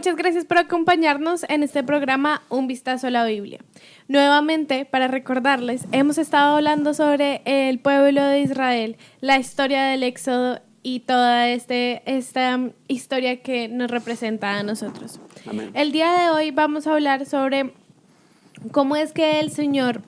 Muchas gracias por acompañarnos en este programa Un Vistazo a la Biblia. Nuevamente, para recordarles, hemos estado hablando sobre el pueblo de Israel, la historia del Éxodo y toda esta historia que nos representa a nosotros. Amén. El día de hoy vamos a hablar sobre cómo es que el Señor,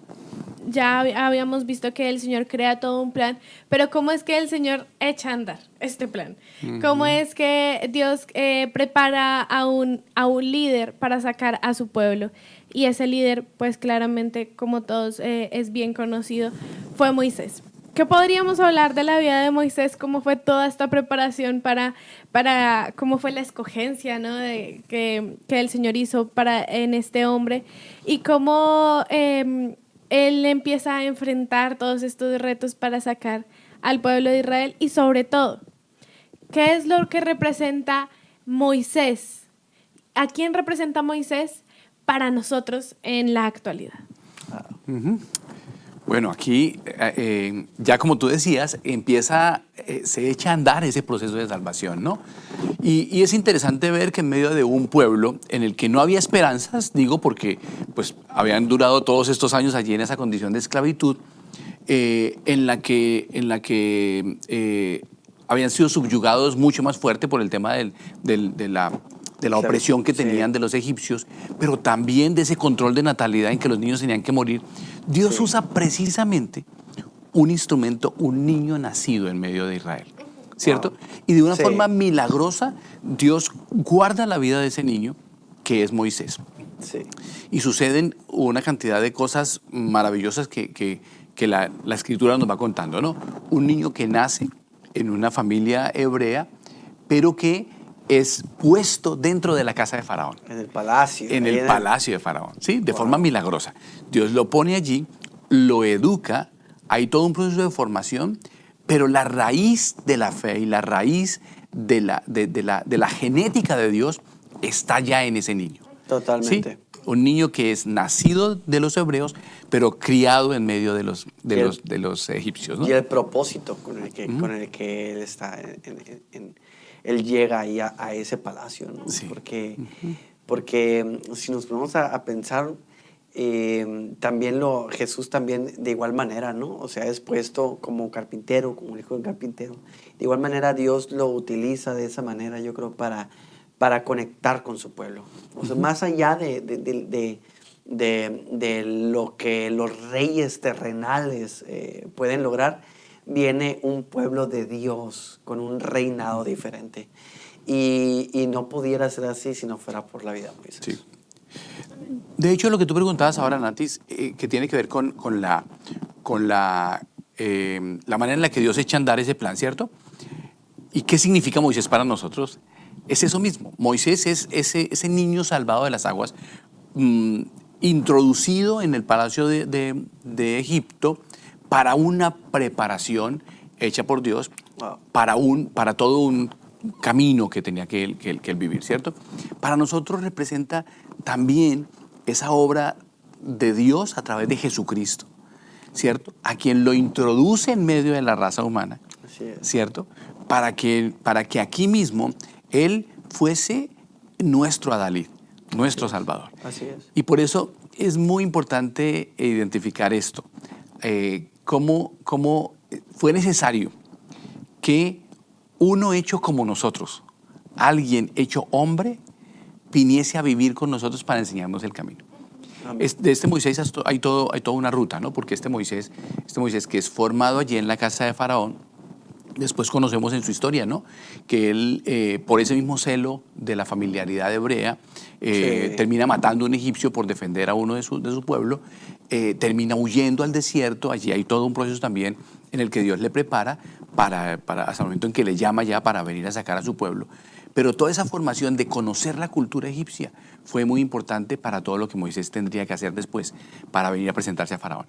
ya habíamos visto que el Señor crea todo un plan, pero cómo es que el Señor echa a andar este plan. Cómo es que Dios prepara a un líder para sacar a su pueblo. Y ese líder, pues claramente, como todos es bien conocido, fue Moisés. ¿Qué podríamos hablar de la vida de Moisés? ¿Cómo fue toda esta preparación para cómo fue la escogencia, ¿no? que el Señor hizo en este hombre? Y cómo él empieza a enfrentar todos estos retos para sacar al pueblo de Israel. Y sobre todo, ¿qué es lo que representa Moisés? ¿A quién representa Moisés para nosotros en la actualidad? Bueno, aquí, ya como tú decías, se echa a andar ese proceso de salvación, ¿no? Y es interesante ver que en medio de un pueblo en el que no había esperanzas, digo porque pues, habían durado todos estos años allí en esa condición de esclavitud, en la que habían sido subyugados mucho más fuerte por el tema de la opresión que tenían de los egipcios, pero también de ese control de natalidad en que los niños tenían que morir. Dios usa precisamente un instrumento, un niño nacido en medio de Israel, ¿cierto? Y de una forma milagrosa, Dios guarda la vida de ese niño, que es Moisés. Y suceden una cantidad de cosas maravillosas que la Escritura nos va contando, ¿no? Un niño que nace en una familia hebrea, pero que es puesto dentro de la casa de Faraón. En el palacio. En el palacio de Faraón, ¿sí? De forma milagrosa. Dios lo pone allí, lo educa, hay todo un proceso de formación, pero la raíz de la fe y la raíz de la genética de Dios está ya en ese niño. Totalmente. ¿Sí? Un niño que es nacido de los hebreos, pero criado en medio de los egipcios, ¿no? Y el propósito con el que él está él llega ahí a ese palacio, ¿no? Sí. Porque si nos ponemos a pensar, también Jesús también de igual manera, ¿no? O sea, es puesto como carpintero, como hijo de carpintero. De igual manera Dios lo utiliza de esa manera, yo creo, para conectar con su pueblo. O sea, más allá de lo que los reyes terrenales pueden lograr, viene un pueblo de Dios con un reinado diferente. Y no pudiera ser así si no fuera por la vida de Moisés. Sí. De hecho, lo que tú preguntabas ahora, Natis, que tiene que ver con la manera en la que Dios echa a andar ese plan, ¿cierto? ¿Y qué significa Moisés para nosotros? Es eso mismo. Moisés es ese niño salvado de las aguas, introducido en el palacio de Egipto, para una preparación hecha por Dios para todo un camino que tenía que él vivir, ¿cierto? Para nosotros representa también esa obra de Dios a través de Jesucristo, ¿cierto? A quien lo introduce en medio de la raza humana, ¿cierto? Para que aquí mismo Él fuese nuestro Adalid, nuestro Salvador. Así es. Y por eso es muy importante identificar esto. Cómo fue necesario que uno hecho como nosotros, alguien hecho hombre, viniese a vivir con nosotros para enseñarnos el camino. De este Moisés hay toda una ruta, ¿no? Porque este Moisés que es formado allí en la casa de Faraón, después conocemos en su historia, ¿no? Que él, por ese mismo celo de la familiaridad hebrea, termina matando a un egipcio por defender a uno de su pueblo, termina huyendo al desierto. Allí hay todo un proceso también en el que Dios le prepara hasta el momento en que le llama ya para venir a sacar a su pueblo. Pero toda esa formación de conocer la cultura egipcia fue muy importante para todo lo que Moisés tendría que hacer después para venir a presentarse a Faraón.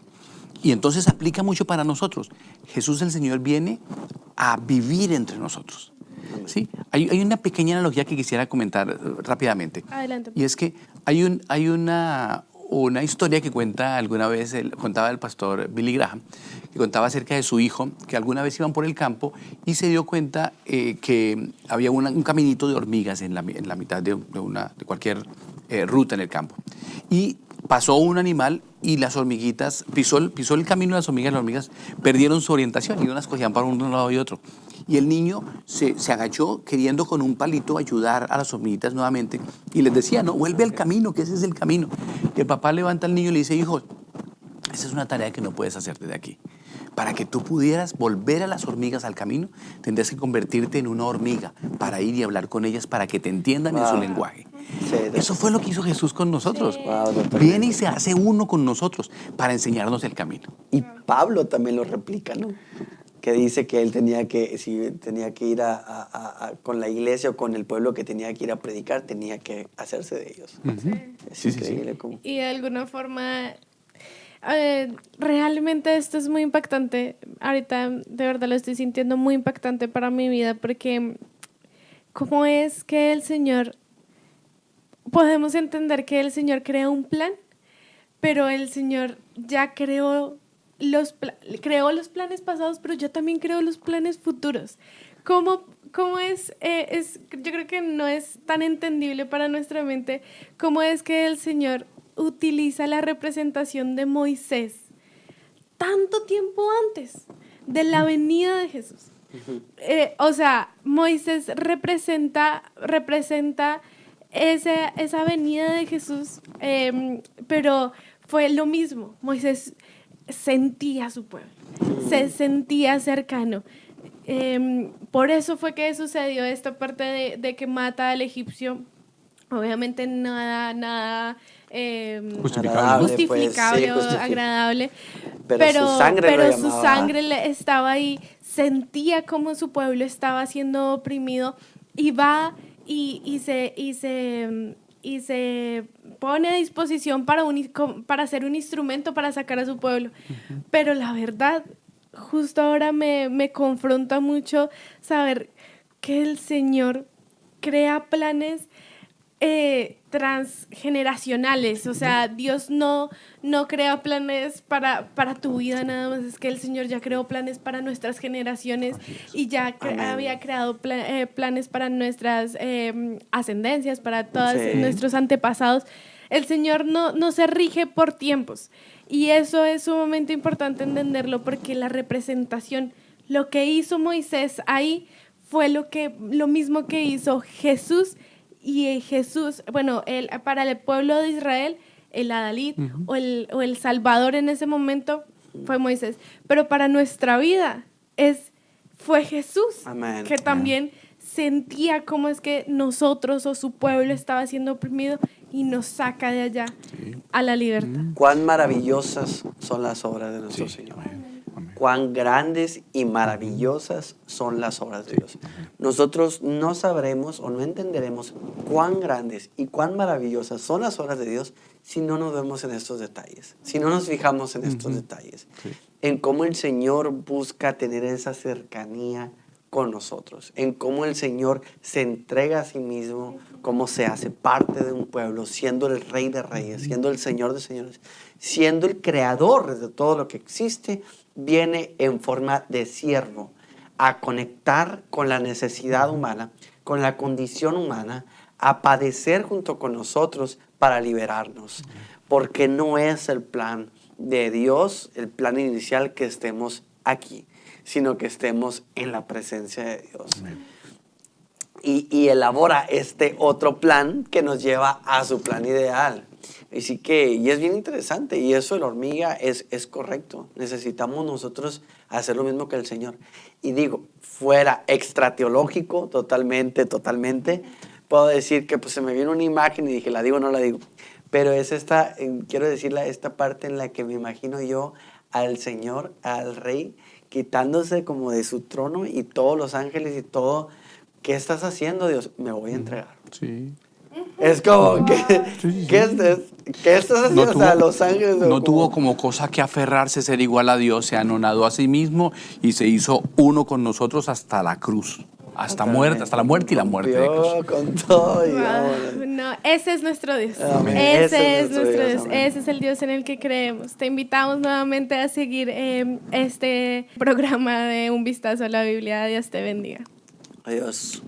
Y entonces aplica mucho para nosotros. Jesús el Señor viene a vivir entre nosotros. ¿Sí? Hay una pequeña analogía que quisiera comentar rápidamente. Adelante. Y es que hay una historia que cuenta alguna vez, contaba el pastor Billy Graham, que contaba acerca de su hijo, que alguna vez iban por el campo y se dio cuenta que había un caminito de hormigas en la mitad de cualquier ruta en el campo. Y pasó un animal y las hormiguitas, pisó el camino de las hormigas perdieron su orientación y unas cogían para un lado y otro. Y el niño se agachó queriendo con un palito ayudar a las hormiguitas nuevamente y les decía, no, vuelve al camino, que ese es el camino. Y el papá levanta al niño y le dice, hijo, esa es una tarea que no puedes hacer desde aquí. Para que tú pudieras volver a las hormigas al camino, tendrías que convertirte en una hormiga para ir y hablar con ellas para que te entiendan en su lenguaje. Sí, Eso fue lo que hizo Jesús con nosotros. Sí. Viene y se hace uno con nosotros para enseñarnos el camino. Y Pablo también lo replica, ¿no? Que dice que él tenía que, si tenía que ir con la iglesia o con el pueblo que tenía que ir a predicar, tenía que hacerse de ellos. Es Sí, sí, increíble cómo... Y de alguna forma, realmente esto es muy impactante. Ahorita de verdad lo estoy sintiendo muy impactante para mi vida porque ¿cómo es que el Señor, podemos entender que el Señor crea un plan, pero el Señor ya creó los planes pasados, pero yo también creo los planes futuros? ¿Cómo es? Yo creo que no es tan entendible para nuestra mente cómo es que el Señor utiliza la representación de Moisés tanto tiempo antes de la venida de Jesús. O sea, Moisés representa esa venida de Jesús, pero fue lo mismo. Moisés sentía a su pueblo, se sentía cercano. Por eso fue que sucedió esta parte de que mata al egipcio. Obviamente nada justificable o agradable, pero su sangre estaba ahí, sentía como su pueblo estaba siendo oprimido y va y se pone a disposición para ser un instrumento para sacar a su pueblo. Pero la verdad, justo ahora me confronta mucho saber que el Señor crea planes transgeneracionales. O sea, Dios no crea planes para tu vida nada más, es que el Señor ya creó planes para nuestras generaciones y ya había creado planes para nuestras ascendencias, para todos nuestros antepasados. El Señor no se rige por tiempos y eso es sumamente importante entenderlo, porque la representación, lo que hizo Moisés ahí fue lo mismo que hizo Jesús. Y Jesús, bueno, para el pueblo de Israel, el Adalid o el Salvador en ese momento fue Moisés. Pero para nuestra vida fue Jesús. Amén. Que también sentía cómo es que nosotros o su pueblo estaba siendo oprimido y nos saca de allá a la libertad. Cuán maravillosas son las obras de nuestro Señor. Cuán grandes y maravillosas son las obras de Dios. Nosotros no sabremos o no entenderemos cuán grandes y cuán maravillosas son las obras de Dios si no nos vemos en estos detalles, si no nos fijamos en estos detalles, en cómo el Señor busca tener esa cercanía con nosotros, en cómo el Señor se entrega a sí mismo, cómo se hace parte de un pueblo, siendo el Rey de Reyes, siendo el Señor de Señores, siendo el creador de todo lo que existe. Viene en forma de siervo a conectar con la necesidad humana, con la condición humana, a padecer junto con nosotros para liberarnos. Porque no es el plan de Dios, el plan inicial, que estemos aquí, sino que estemos en la presencia de Dios. Y elabora este otro plan que nos lleva a su plan ideal. Así que, y es bien interesante, y eso de la hormiga es correcto. Necesitamos nosotros hacer lo mismo que el Señor. Y digo, fuera extrateológico, totalmente, puedo decir que pues se me viene una imagen y dije, ¿la digo o no la digo? Pero es quiero decirle esta parte en la que me imagino yo al Señor, al Rey, quitándose como de su trono y todos los ángeles y todo. ¿Qué estás haciendo, Dios? Me voy a entregar. Sí. Es como que, ¿qué estás haciendo? O sea, los ángeles. No tuvo como cosa que aferrarse, ser igual a Dios, se anonadó a sí mismo y se hizo uno con nosotros hasta la cruz. hasta la muerte y la muerte de cruz. Rompió con todo y Wow, vámonos. no, ese es nuestro Dios. Amén. Ese es nuestro Dios. amén. Ese es el Dios en el que creemos. Te invitamos nuevamente a seguir este programa de Un Vistazo a la Biblia. Dios te bendiga. Adiós.